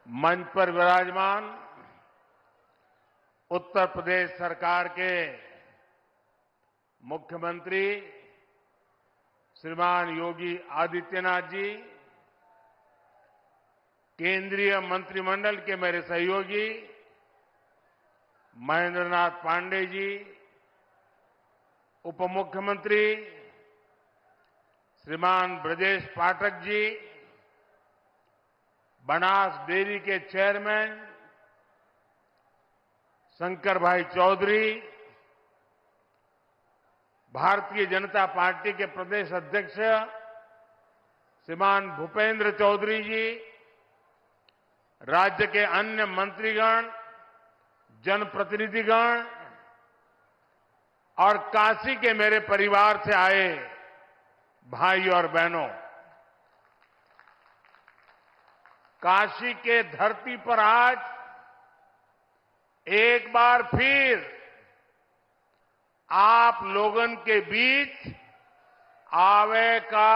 मंच पर विराजमान उत्तर प्रदेश सरकार के मुख्यमंत्री श्रीमान योगी आदित्यनाथ जी, केंद्रीय मंत्रिमंडल के मेरे सहयोगी महेंद्र नाथ पांडे जी, उप मुख्यमंत्री श्रीमान ब्रजेश पाठक जी, बनास डेयरी के चेयरमैन शंकर भाई चौधरी, भारतीय जनता पार्टी के प्रदेश अध्यक्ष श्रीमान भूपेंद्र चौधरी जी, राज्य के अन्य मंत्रीगण, जनप्रतिनिधिगण और काशी के मेरे परिवार से आए भाई और बहनों, काशी के धरती पर आज एक बार फिर आप लोगन के बीच आवे का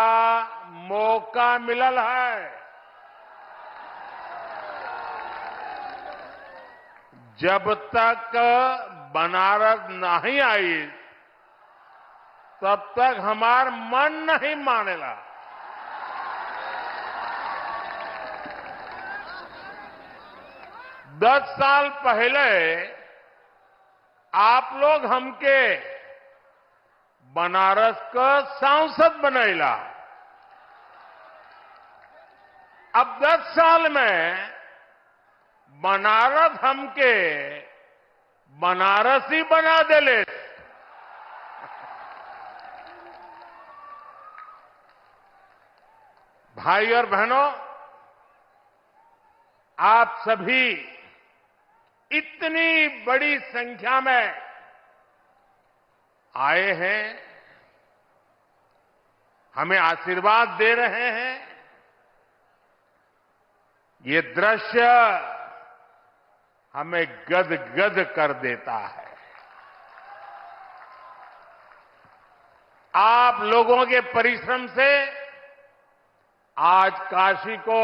मौका मिलल है। जब तक बनारस नहीं आई तब तक हमार मन नहीं मानेला। दस साल पहले आप लोग हमके बनारस का सांसद बनैला। अब 10 साल में बनारस हमके बनारसी बना देले। भाई और बहनों, आप सभी इतनी बड़ी संख्या में आए हैं, हमें आशीर्वाद दे रहे हैं। ये दृश्य हमें गदगद कर देता है। आप लोगों के परिश्रम से आज काशी को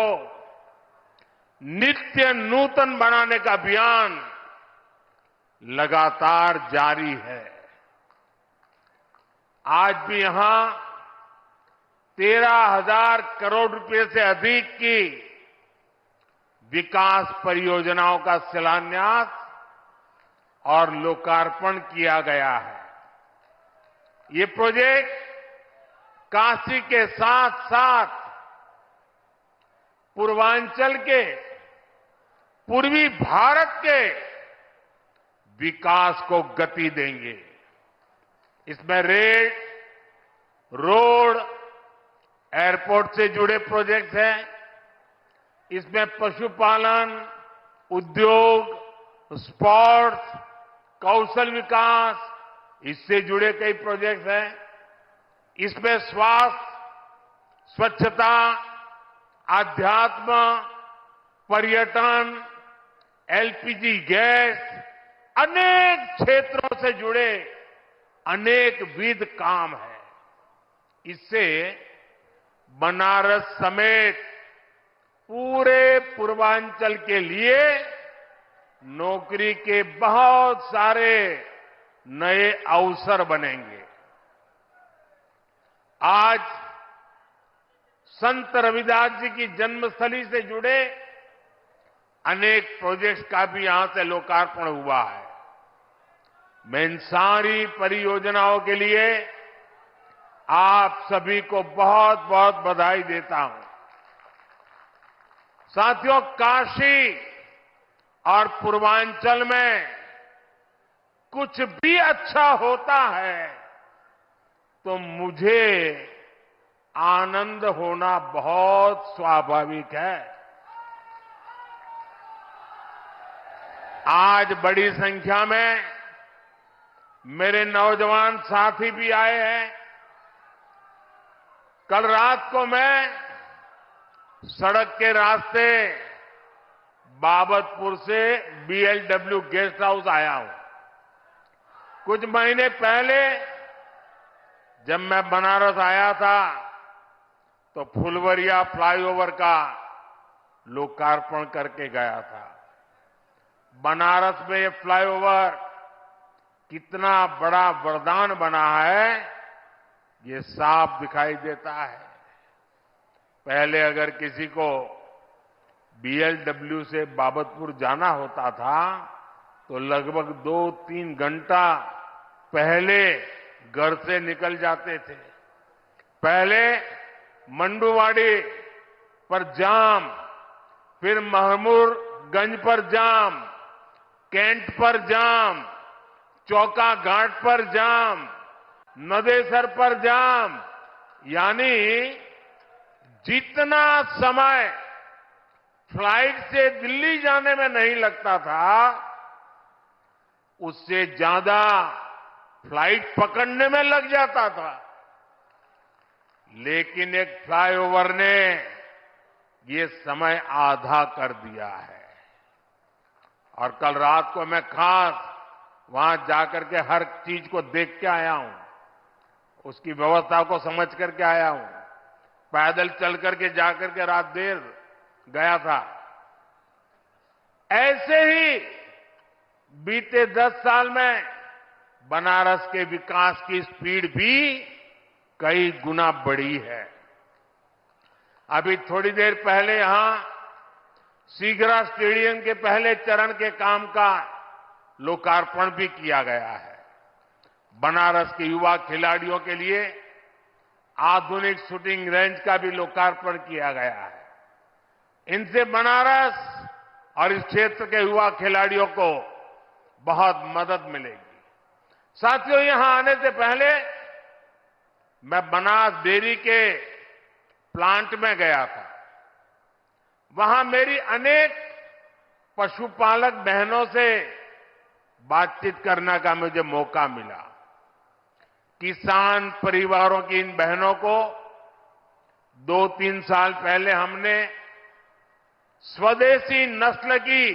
नित्य नूतन बनाने का अभियान लगातार जारी है। आज भी यहां 13,000 करोड़ रुपए से अधिक की विकास परियोजनाओं का शिलान्यास और लोकार्पण किया गया है। ये प्रोजेक्ट काशी के साथ साथ पूर्वांचल के, पूर्वी भारत के विकास को गति देंगे। इसमें रेल, रोड, एयरपोर्ट से जुड़े प्रोजेक्ट हैं। इसमें पशुपालन, उद्योग, स्पोर्ट्स, कौशल विकास, इससे जुड़े कई प्रोजेक्ट हैं। इसमें स्वास्थ्य, स्वच्छता, आध्यात्म, पर्यटन, एलपीजी गैस, अनेक क्षेत्रों से जुड़े अनेक विध काम हैं। इससे बनारस समेत पूरे पूर्वांचल के लिए नौकरी के बहुत सारे नए अवसर बनेंगे। आज संत रविदास जी की जन्मस्थली से जुड़े अनेक प्रोजेक्ट्स का भी यहां से लोकार्पण हुआ है। मैं इन सारी परियोजनाओं के लिए आप सभी को बहुत बहुत बधाई देता हूं। साथियों, काशी और पूर्वांचल में कुछ भी अच्छा होता है तो मुझे आनंद होना बहुत स्वाभाविक है। आज बड़ी संख्या में मेरे नौजवान साथी भी आए हैं। कल रात को मैं सड़क के रास्ते बाबतपुर से बीएलडब्ल्यू गेस्ट हाउस आया हूं। कुछ महीने पहले जब मैं बनारस आया था तो फुलवरिया फ्लाईओवर का लोकार्पण करके गया था। बनारस में ये फ्लाईओवर कितना बड़ा वरदान बना है, ये साफ दिखाई देता है। पहले अगर किसी को बीएलडब्ल्यू से बाबतपुर जाना होता था तो लगभग 2-3 घंटा पहले घर से निकल जाते थे। पहले मंडुवाड़ी पर जाम, फिर महमूदगंज पर जाम, कैंट पर जाम, चौका घाट पर जाम, नदेसर पर जाम, यानी जितना समय फ्लाइट से दिल्ली जाने में नहीं लगता था, उससे ज्यादा फ्लाइट पकड़ने में लग जाता था। लेकिन एक फ्लाईओवर ने ये समय आधा कर दिया है। और कल रात को मैं खास वहां जाकर के हर चीज को देख के आया हूं, उसकी व्यवस्था को समझ करके आया हूं। पैदल चल करके जाकर के रात देर गया था। ऐसे ही बीते 10 साल में बनारस के विकास की स्पीड भी कई गुना बढ़ी है। अभी थोड़ी देर पहले यहां सीगरा स्टेडियम के पहले चरण के काम का लोकार्पण भी किया गया है। बनारस के युवा खिलाड़ियों के लिए आधुनिक शूटिंग रेंज का भी लोकार्पण किया गया है। इनसे बनारस और इस क्षेत्र के युवा खिलाड़ियों को बहुत मदद मिलेगी। साथियों, यहां आने से पहले मैं बनास डेयरी के प्लांट में गया था। वहां मेरी अनेक पशुपालक बहनों से बातचीत करने का मुझे मौका मिला। किसान परिवारों की इन बहनों को 2-3 साल पहले हमने स्वदेशी नस्ल की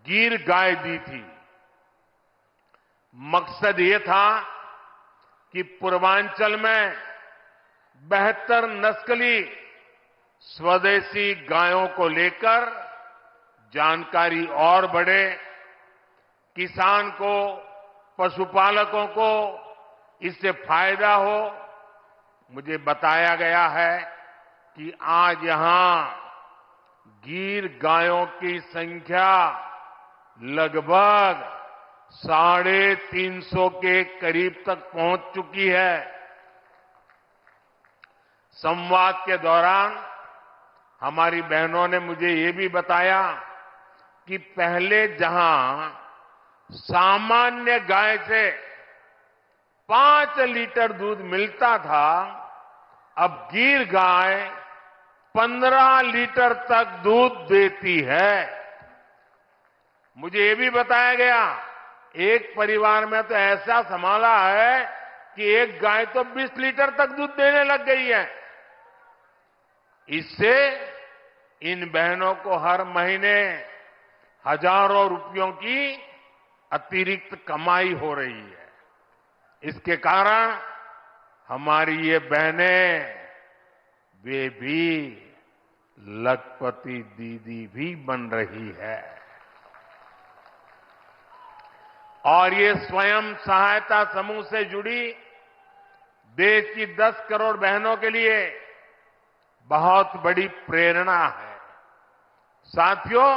गिर गाय दी थी। मकसद ये था कि पूर्वांचल में बेहतर नस्ली स्वदेशी गायों को लेकर जानकारी और बढ़े, किसान को, पशुपालकों को इससे फायदा हो। मुझे बताया गया है कि आज यहां गिर गायों की संख्या लगभग 350 के करीब तक पहुंच चुकी है। संवाद के दौरान हमारी बहनों ने मुझे ये भी बताया कि पहले जहां सामान्य गाय से 5 लीटर दूध मिलता था, अब गिर गाय 15 लीटर तक दूध देती है। मुझे ये भी बताया गया, एक परिवार में तो ऐसा संभाला है कि एक गाय तो 20 लीटर तक दूध देने लग गई है। इससे इन बहनों को हर महीने हजारों रुपयों की अतिरिक्त कमाई हो रही है। इसके कारण हमारी ये बहनें, वे भी लखपति दीदी भी बन रही है। और ये स्वयं सहायता समूह से जुड़ी देश की 10 करोड़ बहनों के लिए बहुत बड़ी प्रेरणा है। साथियों,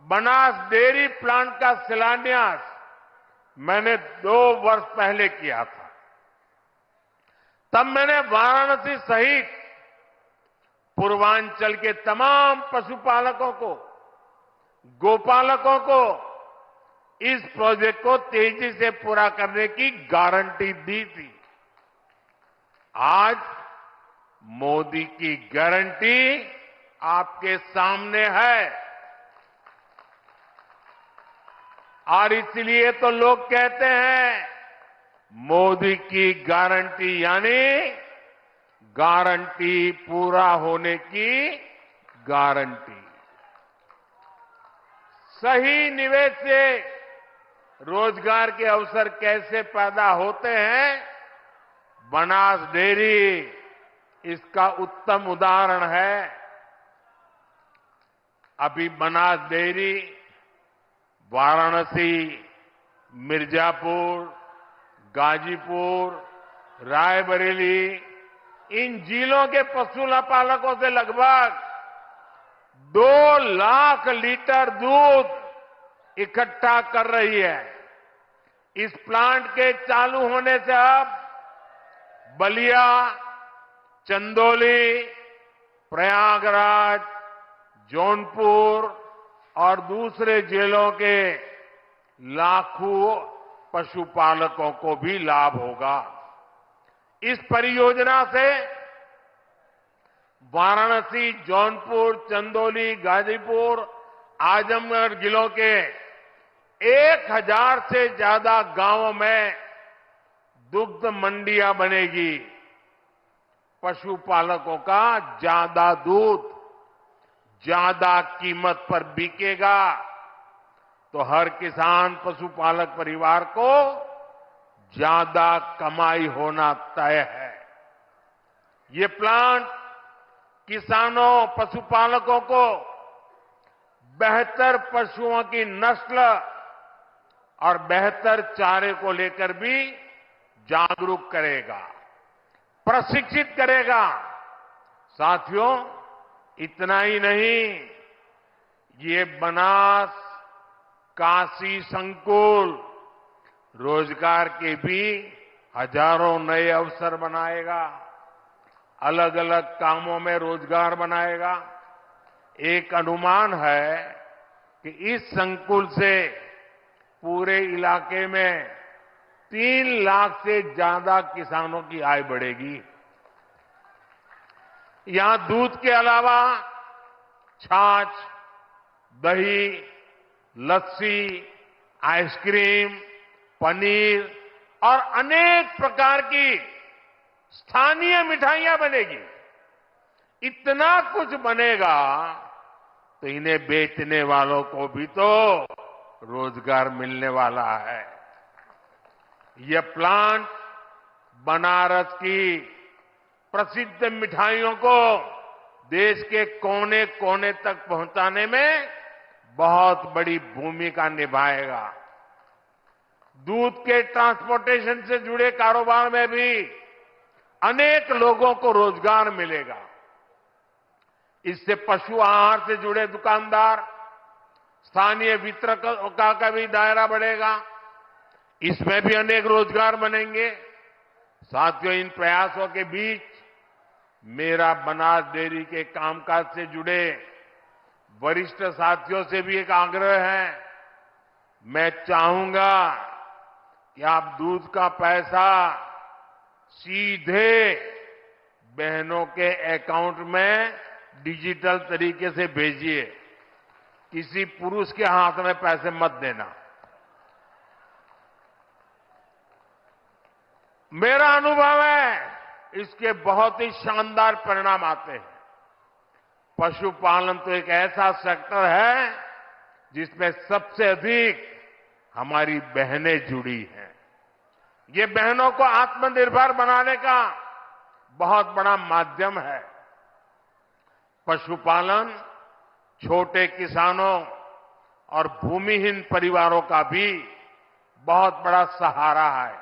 बनास डेयरी प्लांट का शिलान्यास मैंने 2 वर्ष पहले किया था। तब मैंने वाराणसी सहित पूर्वांचल के तमाम पशुपालकों को, गोपालकों को इस प्रोजेक्ट को तेजी से पूरा करने की गारंटी दी थी। आज मोदी की गारंटी आपके सामने है। और इसलिए तो लोग कहते हैं, मोदी की गारंटी यानी गारंटी पूरा होने की गारंटी। सही निवेश से रोजगार के अवसर कैसे पैदा होते हैं, बनास डेयरी इसका उत्तम उदाहरण है। अभी बनास डेयरी, वाराणसी, मिर्जापुर, गाजीपुर, रायबरेली, इन जिलों के पशु पालकों से लगभग 2 लाख लीटर दूध इकट्ठा कर रही है। इस प्लांट के चालू होने से अब बलिया, चंदौली, प्रयागराज, जौनपुर और दूसरे जिलों के लाखों पशुपालकों को भी लाभ होगा। इस परियोजना से वाराणसी, जौनपुर, चंदौली, गाजीपुर, आजमगढ़ जिलों के 1000 से ज्यादा गांवों में दुग्ध मंडियां बनेगी। पशुपालकों का ज्यादा दूध ज्यादा कीमत पर बिकेगा तो हर किसान पशुपालक परिवार को ज्यादा कमाई होना तय है। ये प्लांट किसानों, पशुपालकों को बेहतर पशुओं की नस्ल और बेहतर चारे को लेकर भी जागरूक करेगा, प्रशिक्षित करेगा। साथियों, इतना ही नहीं, ये बनास काशी संकुल रोजगार के भी हजारों नए अवसर बनाएगा, अलग अलग कामों में रोजगार बनाएगा। एक अनुमान है कि इस संकुल से पूरे इलाके में 3 लाख से ज्यादा किसानों की आय बढ़ेगी। यहां दूध के अलावा छाछ, दही, लस्सी, आइसक्रीम, पनीर और अनेक प्रकार की स्थानीय मिठाइयां बनेगी। इतना कुछ बनेगा तो इन्हें बेचने वालों को भी तो रोजगार मिलने वाला है। यह प्लांट बनारस की प्रसिद्ध मिठाइयों को देश के कोने कोने तक पहुंचाने में बहुत बड़ी भूमिका निभाएगा। दूध के ट्रांसपोर्टेशन से जुड़े कारोबार में भी अनेक लोगों को रोजगार मिलेगा। इससे पशु आहार से जुड़े दुकानदार, स्थानीय वितरकों का भी दायरा बढ़ेगा। इसमें भी अनेक रोजगार बनेंगे। साथियों, इन प्रयासों के बीच मेरा बनास डेयरी के कामकाज से जुड़े वरिष्ठ साथियों से भी एक आग्रह है। मैं चाहूंगा कि आप दूध का पैसा सीधे बहनों के अकाउंट में डिजिटल तरीके से भेजिए। किसी पुरुष के हाथ में पैसे मत देना। मेरा अनुभव है, इसके बहुत ही शानदार परिणाम आते हैं। पशुपालन तो एक ऐसा सेक्टर है जिसमें सबसे अधिक हमारी बहनें जुड़ी हैं। ये बहनों को आत्मनिर्भर बनाने का बहुत बड़ा माध्यम है। पशुपालन छोटे किसानों और भूमिहीन परिवारों का भी बहुत बड़ा सहारा है।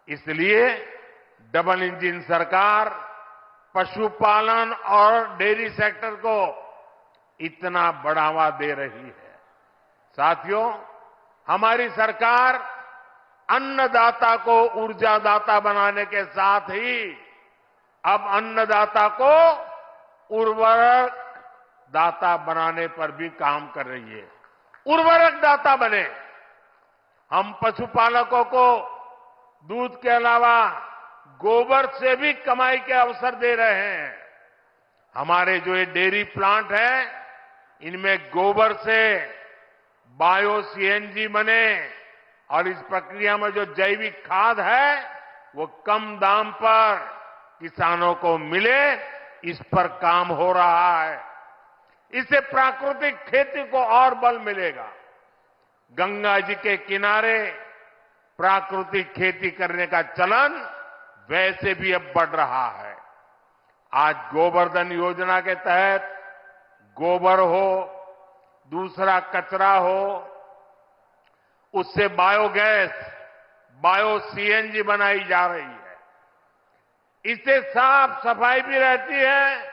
इसलिए डबल इंजन सरकार पशुपालन और डेयरी सेक्टर को इतना बढ़ावा दे रही है। साथियों, हमारी सरकार अन्नदाता को ऊर्जादाता बनाने के साथ ही अब अन्नदाता को उर्वरक दाता बनाने पर भी काम कर रही है। उर्वरक दाता बने। हम पशुपालकों को दूध के अलावा गोबर से भी कमाई के अवसर दे रहे हैं। हमारे जो ये डेयरी प्लांट हैं, इनमें गोबर से बायो सीएनजी बने और इस प्रक्रिया में जो जैविक खाद है वो कम दाम पर किसानों को मिले, इस पर काम हो रहा है। इससे प्राकृतिक खेती को और बल मिलेगा। गंगा जी के किनारे प्राकृतिक खेती करने का चलन वैसे भी अब बढ़ रहा है। आज गोवर्धन योजना के तहत गोबर हो, दूसरा कचरा हो, उससे बायोगैस, बायो सीएनजी बनाई जा रही है। इससे साफ सफाई भी रहती है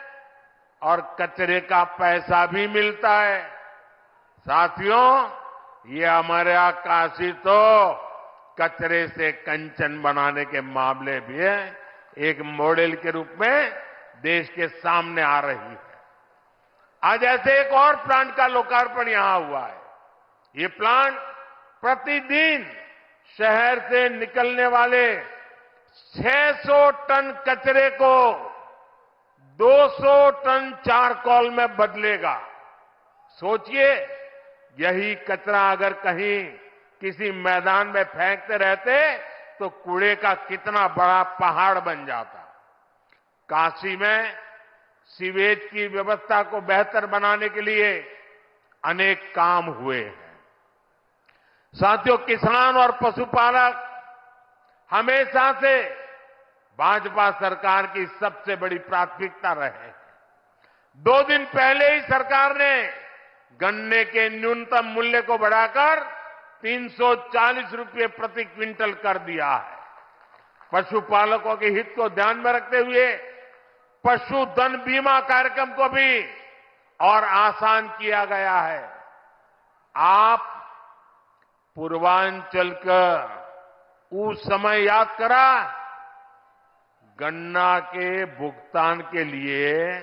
और कचरे का पैसा भी मिलता है। साथियों, ये हमारे काशी तो कचरे से कंचन बनाने के मामले भी है, एक मॉडल के रूप में देश के सामने आ रही है। आज ऐसे एक और प्लांट का लोकार्पण यहां हुआ है। ये प्लांट प्रतिदिन शहर से निकलने वाले 600 टन कचरे को 200 टन चारकोल में बदलेगा। सोचिए, यही कचरा अगर कहीं किसी मैदान में फेंकते रहते तो कूड़े का कितना बड़ा पहाड़ बन जाता। काशी में सीवेज की व्यवस्था को बेहतर बनाने के लिए अनेक काम हुए हैं। साथियों, किसान और पशुपालक हमेशा से भाजपा सरकार की सबसे बड़ी प्राथमिकता रहे हैं। 2 दिन पहले ही सरकार ने गन्ने के न्यूनतम मूल्य को बढ़ाकर 340 रुपये प्रति क्विंटल कर दिया है। पशुपालकों के हित को ध्यान में रखते हुए पशुधन बीमा कार्यक्रम को भी और आसान किया गया है। आप पूर्वांचल का उस समय याद करा, गन्ना के भुगतान के लिए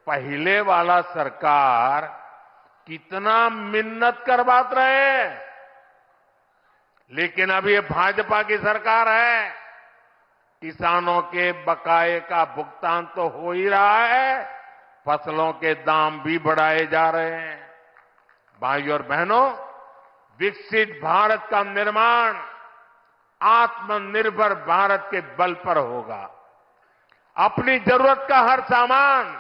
पहले वाला सरकार कितना मिन्नत करवाते रहे, लेकिन अब ये भाजपा की सरकार है। किसानों के बकाये का भुगतान तो हो ही रहा है, फसलों के दाम भी बढ़ाए जा रहे हैं। भाइयों और बहनों, विकसित भारत का निर्माण आत्मनिर्भर भारत के बल पर होगा। अपनी जरूरत का हर सामान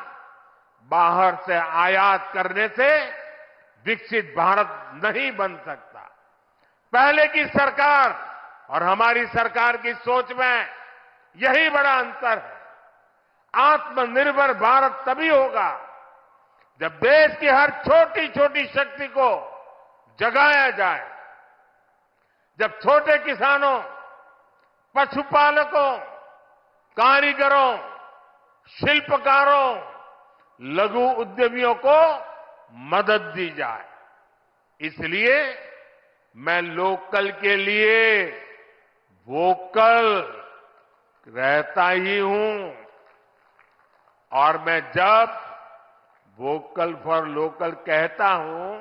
बाहर से आयात करने से विकसित भारत नहीं बन सकता। पहले की सरकार और हमारी सरकार की सोच में यही बड़ा अंतर है। आत्मनिर्भर भारत तभी होगा जब देश की हर छोटी छोटी शक्ति को जगाया जाए, जब छोटे किसानों, पशुपालकों, कारीगरों, शिल्पकारों, लघु उद्यमियों को मदद दी जाए। इसलिए मैं लोकल के लिए वोकल रहता ही हूं, और मैं जब वोकल फॉर लोकल कहता हूं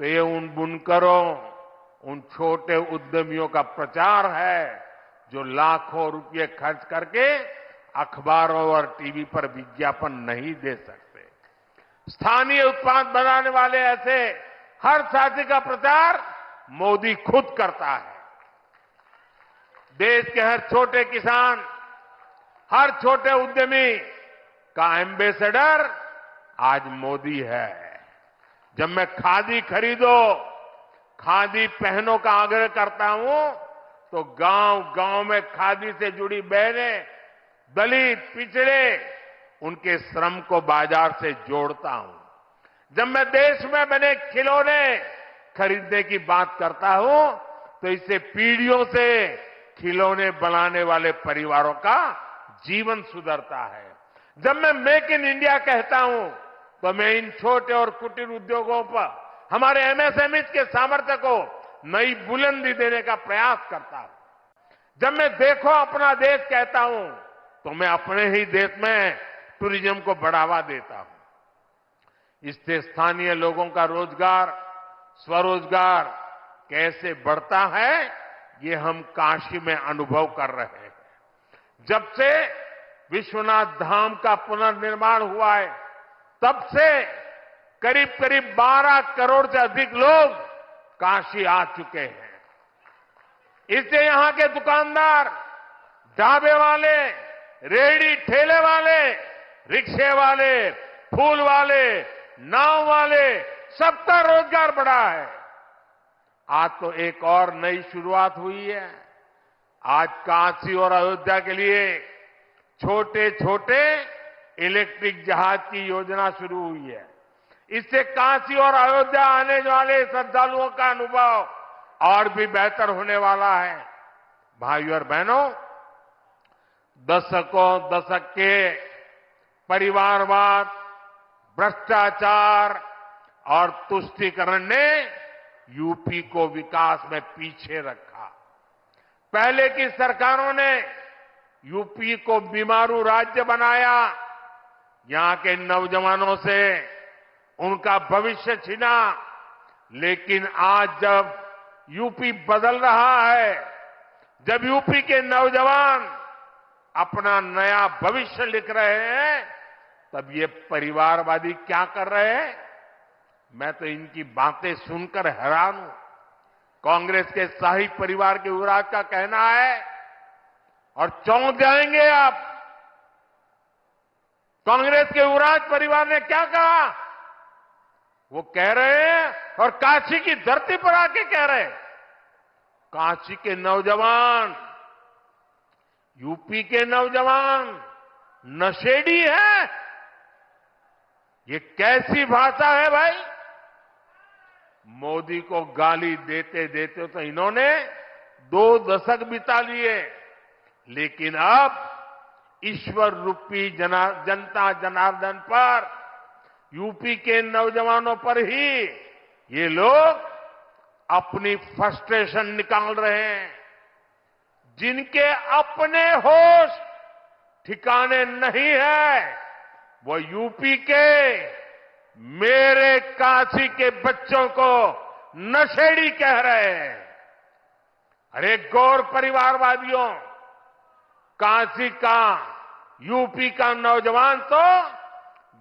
तो ये उन बुनकरों, उन छोटे उद्यमियों का प्रचार है जो लाखों रुपए खर्च करके अखबारों और टीवी पर विज्ञापन नहीं दे सकते। स्थानीय उत्पाद बनाने वाले ऐसे हर साथी का प्रचार मोदी खुद करता है। देश के हर छोटे किसान, हर छोटे उद्यमी का एम्बेसडर आज मोदी है। जब मैं खादी खरीदो, खादी पहनो का आग्रह करता हूं तो गांव गांव में खादी से जुड़ी बहनें, दलित, पिछड़े, उनके श्रम को बाजार से जोड़ता हूं। जब मैं देश में बने खिलौने खरीदने की बात करता हूं तो इससे पीढ़ियों से खिलौने बनाने वाले परिवारों का जीवन सुधरता है। जब मैं मेक इन इंडिया कहता हूं तो मैं इन छोटे और कुटीर उद्योगों पर, हमारे एमएसएमई के सामर्थ्य को नई बुलंदी देने का प्रयास करता हूं। जब मैं देखो अपना देश कहता हूं तो मैं अपने ही देश में टूरिज्म को बढ़ावा देता हूं। इससे स्थानीय लोगों का रोजगार, स्वरोजगार कैसे बढ़ता है, ये हम काशी में अनुभव कर रहे हैं। जब से विश्वनाथ धाम का पुनर्निर्माण हुआ है, तब से करीब करीब 12 करोड़ से अधिक लोग काशी आ चुके हैं। इससे यहां के दुकानदार, ढाबे वाले, रेहड़ी ठेले वाले, रिक्शे वाले, फूल वाले, नाव वाले, सबका रोजगार बढ़ा है। आज तो एक और नई शुरुआत हुई है। आज काशी और अयोध्या के लिए छोटे छोटे इलेक्ट्रिक जहाज की योजना शुरू हुई है। इससे काशी और अयोध्या आने वाले श्रद्धालुओं का अनुभव और भी बेहतर होने वाला है। भाइयों और बहनों, दशक के परिवारवाद, भ्रष्टाचार और तुष्टीकरण ने यूपी को विकास में पीछे रखा। पहले की सरकारों ने यूपी को बीमारू राज्य बनाया, यहां के नौजवानों से उनका भविष्य छीना। लेकिन आज जब यूपी बदल रहा है, जब यूपी के नौजवान अपना नया भविष्य लिख रहे हैं, तब ये परिवारवादी क्या कर रहे हैं? मैं तो इनकी बातें सुनकर हैरान हूं। कांग्रेस के शाही परिवार के युवराज का कहना है, और चौंक जाएंगे आप, कांग्रेस के युवराज परिवार ने क्या कहा? वो कह रहे हैं, और काशी की धरती पर आके कह रहे हैं, काशी के नौजवान, यूपी के नौजवान नशेड़ी है। ये कैसी भाषा है भाई? मोदी को गाली देते देते तो इन्होंने 2 दशक बिता लिए, लेकिन अब ईश्वर रूपी जनता जनार्दन पर, यूपी के नौजवानों पर ही ये लोग अपनी फ्रस्ट्रेशन निकाल रहे हैं। जिनके अपने होश ठिकाने नहीं है, वो यूपी के मेरे काशी के बच्चों को नशेड़ी कह रहे हैं। अरे गौर परिवारवादियों, काशी का, यूपी का नौजवान तो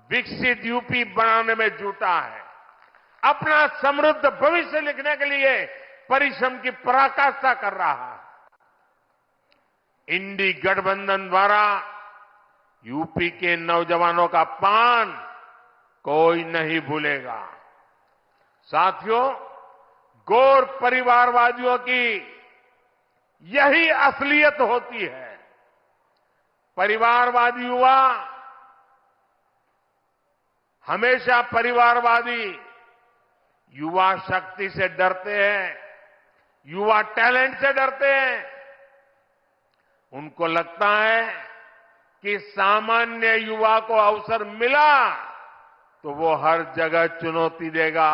विकसित यूपी बनाने में जुटा है, अपना समृद्ध भविष्य लिखने के लिए परिश्रम की पराकाष्ठा कर रहा है। इंडी गठबंधन द्वारा यूपी के नौजवानों का अपमान कोई नहीं भूलेगा। साथियों, गौर परिवारवादियों की यही असलियत होती है। परिवारवादी युवा हमेशा परिवारवादी युवा शक्ति से डरते हैं, युवा टैलेंट से डरते हैं। उनको लगता है कि सामान्य युवा को अवसर मिला तो वो हर जगह चुनौती देगा।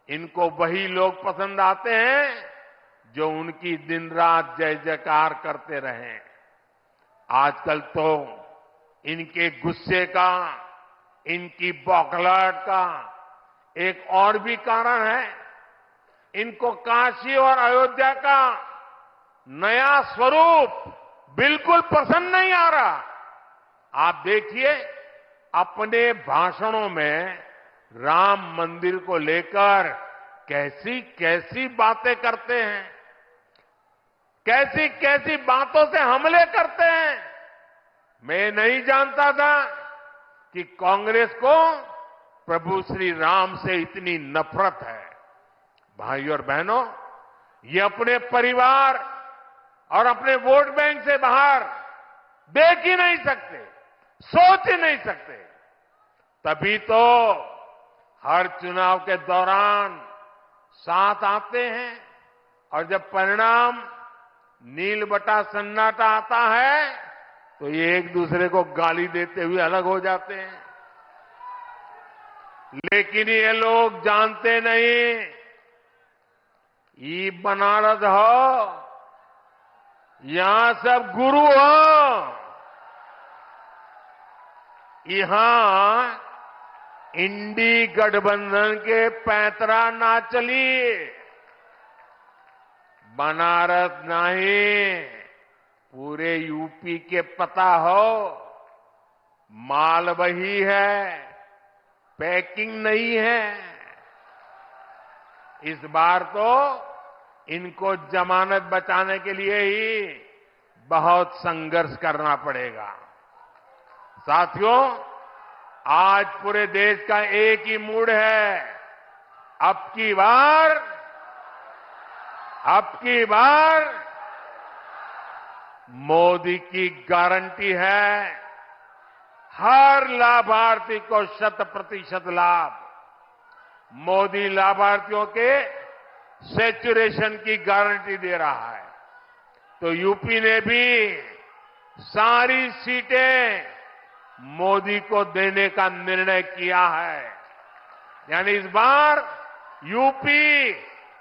इनको वही लोग पसंद आते हैं जो उनकी दिन रात जय जयकार करते रहें। आजकल तो इनके गुस्से का, इनकी बौखलाहट का एक और भी कारण है। इनको काशी और अयोध्या का नया स्वरूप बिल्कुल पसंद नहीं आ रहा। आप देखिए, अपने भाषणों में राम मंदिर को लेकर कैसी कैसी बातें करते हैं, कैसी कैसी बातों से हमले करते हैं। मैं नहीं जानता था कि कांग्रेस को प्रभु श्री राम से इतनी नफरत है। भाइयों और बहनों, ये अपने परिवार और अपने वोट बैंक से बाहर देख ही नहीं सकते, सोच ही नहीं सकते। तभी तो हर चुनाव के दौरान साथ आते हैं, और जब परिणाम नील बटा सन्नाटा आता है तो ये एक दूसरे को गाली देते हुए अलग हो जाते हैं। लेकिन ये लोग जानते नहीं, ये बनारस हो, यहां सब गुरु हो, यहां इंडी गठबंधन के पैंतरा ना चली। बनारस नहीं, पूरे यूपी के पता हो, माल वही है, पैकिंग नहीं है। इस बार तो इनको जमानत बचाने के लिए ही बहुत संघर्ष करना पड़ेगा। साथियों, आज पूरे देश का एक ही मूड है, अब की बार मोदी की गारंटी है, हर लाभार्थी को 100% लाभ। मोदी लाभार्थियों के सैचुरेशन की गारंटी दे रहा है। तो यूपी ने भी सारी सीटें मोदी को देने का निर्णय किया है। यानी इस बार यूपी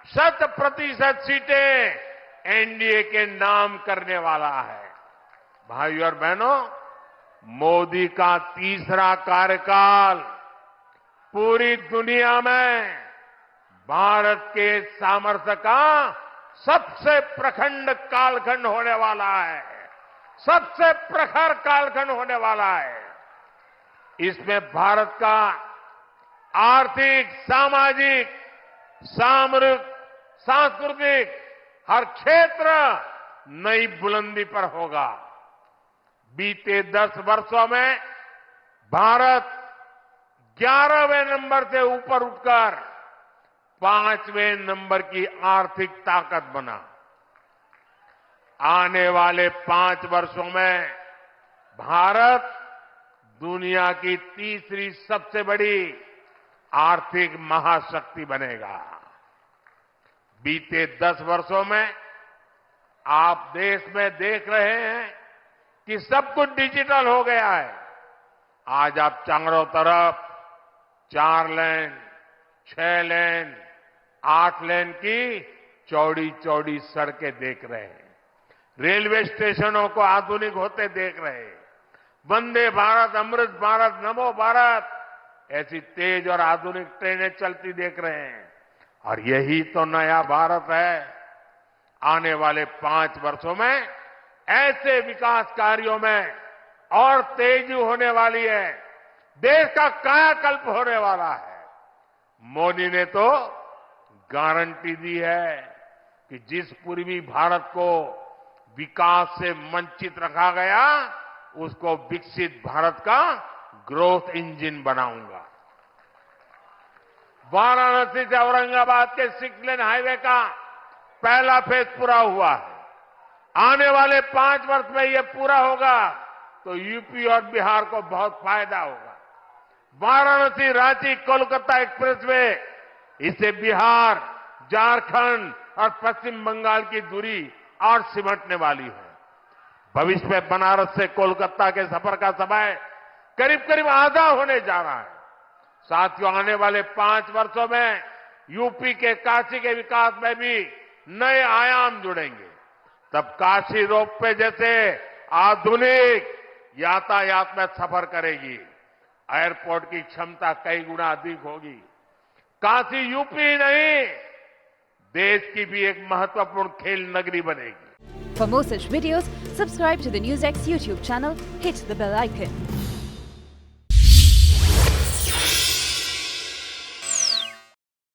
100% सीटें एनडीए के नाम करने वाला है। भाइयों और बहनों, मोदी का तीसरा कार्यकाल पूरी दुनिया में भारत के सामर्थ्य का सबसे प्रखंड कालखंड होने वाला है, सबसे प्रखर कालखंड होने वाला है। इसमें भारत का आर्थिक, सामाजिक, सामरिक, सांस्कृतिक हर क्षेत्र नई बुलंदी पर होगा। बीते 10 वर्षों में भारत 11वें नंबर से ऊपर उठकर 5वें नंबर की आर्थिक ताकत बना। आने वाले 5 वर्षों में भारत दुनिया की तीसरी सबसे बड़ी आर्थिक महाशक्ति बनेगा। बीते 10 वर्षों में आप देश में देख रहे हैं कि सब कुछ डिजिटल हो गया है। आज आप चारों तरफ 4 लेन, 6 लेन, 8 लेन की चौड़ी चौड़ी सड़कें देख रहे हैं। रेलवे स्टेशनों को आधुनिक होते देख रहे हैं। वंदे भारत, अमृत भारत, नमो भारत ऐसी तेज और आधुनिक ट्रेनें चलती देख रहे हैं। और यही तो नया भारत है। आने वाले 5 वर्षों में ऐसे विकास कार्यों में और तेजी होने वाली है। देश का कायाकल्प होने वाला है। मोदी ने तो गारंटी दी है कि जिस पूर्वी भारत को विकास से वंचित रखा गया, उसको विकसित भारत का ग्रोथ इंजन बनाऊंगा। वाराणसी से औरंगाबाद के 6 लेन हाईवे का पहला फेज पूरा हुआ है। आने वाले 5 वर्ष में यह पूरा होगा तो यूपी और बिहार को बहुत फायदा होगा। वाराणसी, रांची, कोलकाता एक्सप्रेसवे, इससे बिहार, झारखंड और पश्चिम बंगाल की दूरी और सिमटने वाली है। भविष्य में बनारस से कोलकाता के सफर का समय करीब करीब आधा होने जा रहा है। साथियों, आने वाले 5 वर्षों में यूपी के काशी के विकास में भी नए आयाम जुड़ेंगे। तब काशी रोपवे जैसे आधुनिक यातायात में सफर करेगी। एयरपोर्ट की क्षमता कई गुना अधिक होगी। काशी यूपी नहीं, देश की भी एक महत्वपूर्ण खेल नगरी बनेगी। For more such videos, subscribe to the NewsX YouTube channel, hit the bell icon.